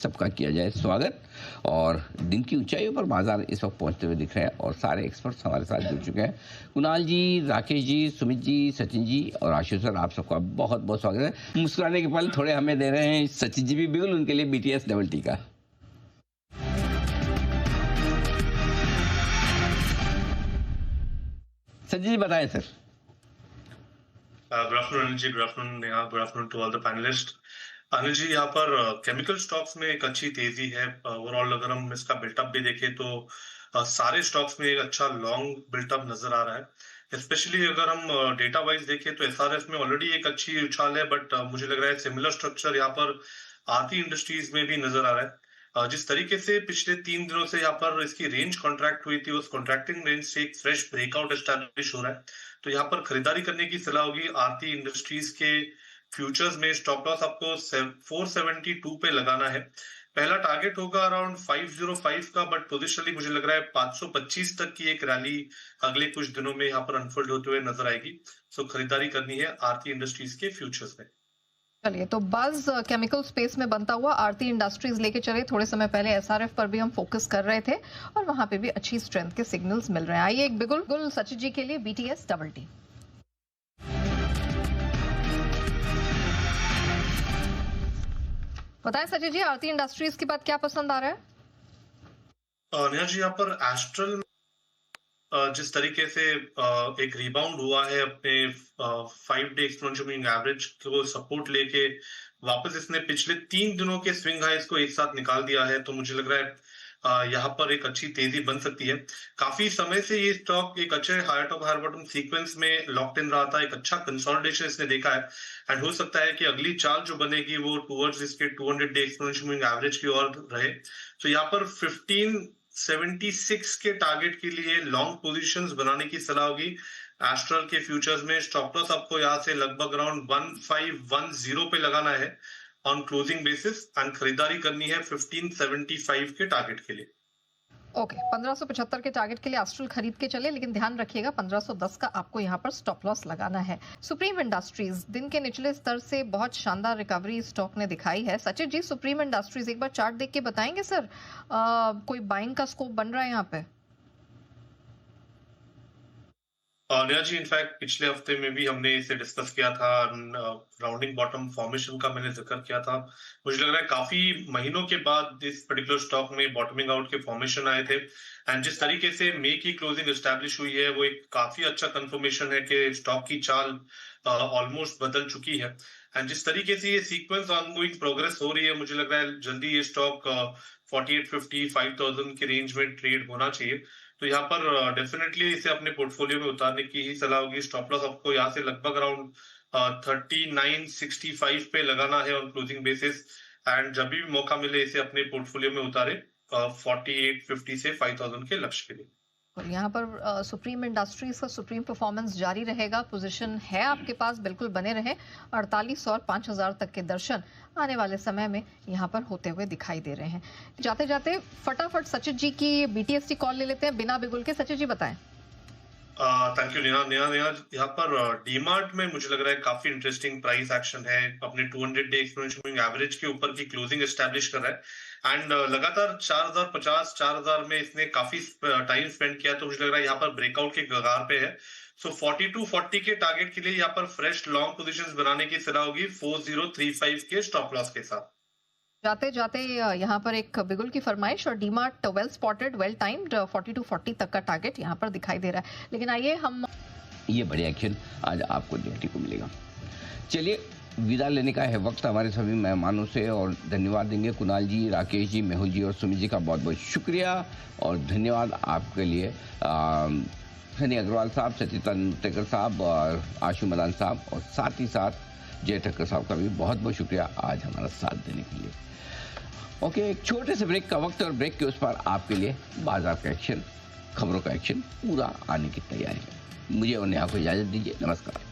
सबका किया जाए स्वागत। और दिन की ऊंचाइयों पर बाजार इस वक्त पहुंचते हुए दिख रहे हैं और सारे एक्सपर्ट्स हमारे साथ जुड़ चुके हैं। कुणाल जी, राकेश जी, सुमित जी, सचिन जी और आशीष सर, आप सबका बहुत बहुत स्वागत है। मुस्कुराने के पल थोड़े हमें दे रहे हैं सचिन जी भी, बिल्कुल उनके लिए BTS डबल टी का। सचिन जी बताएं sir. Good afternoon Anil ji, good afternoon Neha, good afternoon to all the panelist. Anil ji, यहाँ पर केमिकल स्टॉक्स में एक अच्छी तेजी है। ओवरऑल अगर हम इसका बिल्टअप भी देखें तो सारे स्टॉक्स में एक अच्छा लॉन्ग बिल्टअप नजर आ रहा है। स्पेशली अगर हम डेटा वाइज देखें तो SRF में ऑलरेडी एक अच्छी उछाल है, बट मुझे लग रहा है सिमिलर स्ट्रक्चर यहाँ पर आरती इंडस्ट्रीज में भी नजर आ रहा है। जिस तरीके से पिछले 3 दिनों से यहाँ पर इसकी रेंज कॉन्ट्रैक्ट हुई थी, उस कॉन्ट्रैक्टिंग रेंज से एक फ्रेश ब्रेकआउट एस्टैब्लिश हो रहा है। तो यहाँ पर खरीदारी करने की सलाह होगी। आरती इंडस्ट्रीज के फ्यूचर्स में स्टॉप लॉस आपको 472 पे लगाना है। पहला टारगेट होगा अराउंड 505 का, बट पोजिशनली मुझे लग रहा है 525 तक की एक रैली अगले कुछ दिनों में यहाँ पर अनफोल्ड होते हुए नजर आएगी। सो खरीदारी करनी है आरती इंडस्ट्रीज के फ्यूचर्स में। चलिए, तो बज केमिकल स्पेस में बनता हुआ आरती इंडस्ट्रीज लेके चले। थोड़े समय पहले SRF पर भी हम फोकस कर रहे थे और वहां पे भी अच्छी स्ट्रेंथ के सिग्नल्स मिल रहे हैं। आइए एक बिल्कुल सचिन जी के लिए BTS डबल टी। बताएं सचिन जी, आरती इंडस्ट्रीज की बात क्या पसंद आ रहा है? नेहा जी, यहाँ पर एस्ट्रल जिस तरीके से एक रिबाउंड हुआ है अपने 5 डे एक्सपोनेंशियल मूविंग एवरेज को सपोर्ट लेके, वापस इसने पिछले 3 दिनों के स्विंग हाइस को एक साथ निकाल दिया है। तो मुझे लग रहा है यहाँ पर एक अच्छी तेजी बन सकती है। काफी समय से ये स्टॉक एक अच्छे higher top higher bottom sequence में लॉक्ड इन रहा था। एक अच्छा कंसोलिडेशन इसने देखा है एंड हो सकता है कि अगली चाल जो बनेगी वो टुवर्ड्स इसके 200 डे एक्सपोनेंशियल मूविंग एवरेज की ओर रहे। तो यहाँ पर 1576 के टारगेट के लिए लॉन्ग पोजीशंस बनाने की सलाह होगी। एस्ट्रल के फ्यूचर्स में स्टॉप लॉस आपको यहाँ से लगभग अराउंड 1510 पे लगाना है ऑन क्लोजिंग बेसिस एंड खरीदारी करनी है 1575 के टारगेट के लिए। ओके, 1575 के टारगेट के लिए एस्ट्रल खरीद के चले, लेकिन ध्यान रखिएगा 1510 का आपको यहाँ पर स्टॉप लॉस लगाना है। सुप्रीम इंडस्ट्रीज दिन के निचले स्तर से बहुत शानदार रिकवरी स्टॉक ने दिखाई है। सचिन जी, सुप्रीम इंडस्ट्रीज एक बार चार्ट देख के बताएंगे सर, कोई बाइंग का स्कोप बन रहा है यहाँ पे? नेहा जी, इनफैक्ट पिछले हफ्ते में भी हमने इसे डिस्कस किया था। राउंडिंग बॉटम फॉर्मेशन का मैंने जिक्र किया था। मुझे लग रहा है काफी महीनों के बाद इस पर्टिकुलर स्टॉक में बॉटमिंग आउट के फॉर्मेशन आए थे एंड जिस तरीके से मई की क्लोजिंग एस्टैब्लिश हुई है वो एक काफी अच्छा कंफर्मेशन है कि स्टॉक की चाल ऑलमोस्ट बदल चुकी है। एंड जिस तरीके से ये सीक्वेंस ऑनगोइंग प्रोग्रेस हो रही है, मुझे लग रहा है जल्दी ये स्टॉक 4850 5000 के रेंज में ट्रेड होना चाहिए। तो यहाँ पर डेफिनेटली इसे अपने पोर्टफोलियो में उतारने की ही सलाह होगी। स्टॉप लॉस आपको यहाँ से लगभग अराउंड 3965 पे लगाना है ऑन क्लोजिंग बेसिस एंड जब भी मौका मिले इसे अपने पोर्टफोलियो में उतारे 4850 से 5000 के लक्ष्य के लिए। यहाँ पर सुप्रीम इंडस्ट्रीज का सुप्रीम परफॉर्मेंस जारी रहेगा। पोजीशन है आपके पास, बिल्कुल बने रहे। 4800 और 5000 तक के दर्शन आने वाले समय में यहाँ पर होते हुए दिखाई दे रहे हैं। जाते जाते फटाफट सचिन जी की BTS की कॉल ले लेते हैं बिना बिगुल के। सचिन जी बताएं। Thank you Neha. यहाँ पर डीमार्ट में मुझे लग रहा है काफी इंटरेस्टिंग प्राइस एक्शन है। अपने 200 डे एक्सपोनेंशियल मूविंग एवरेज के ऊपर की क्लोजिंग एस्टैब्लिश कर रहा है एंड लगातार 4050 4000 में इसने काफी टाइम स्पेंड किया। तो मुझे लग रहा है यहाँ पर ब्रेकआउट के कगार पे है। सो 4240 के टारगेट के लिए यहाँ पर फ्रेश लॉन्ग पोजीशंस बनाने की सलाह होगी 4035 के स्टॉप लॉस के साथ। जाते जाते यहाँ पर एक बिगुल की फरमाइश और DMart well spotted well timed 4240 तक का टारगेट यहाँ पर दिखाई दे रहा है। लेकिन आइए हम ये बढ़िया एक्शन आज आपको देखने को मिलेगा। चलिए, विदा लेने का है वक्त हमारे सभी मेहमानों से और धन्यवाद देंगे कुणाल जी, राकेश जी, मेहुल जी और सुमित जी का बहुत बहुत शुक्रिया और धन्यवाद आपके लिए सनी अग्रवाल साहब, सचिता टेकर साहब और आशु मदान साहब और साथ ही साथ जय ठक्कर साहब का भी बहुत बहुत शुक्रिया आज हमारा साथ देने के लिए। ओके, एक छोटे से ब्रेक का वक्त और ब्रेक के उस पर आपके लिए बाजार का एक्शन, खबरों का एक्शन पूरा आने की तैयारी है। मुझे और नेहा को इजाजत दीजिए। नमस्कार।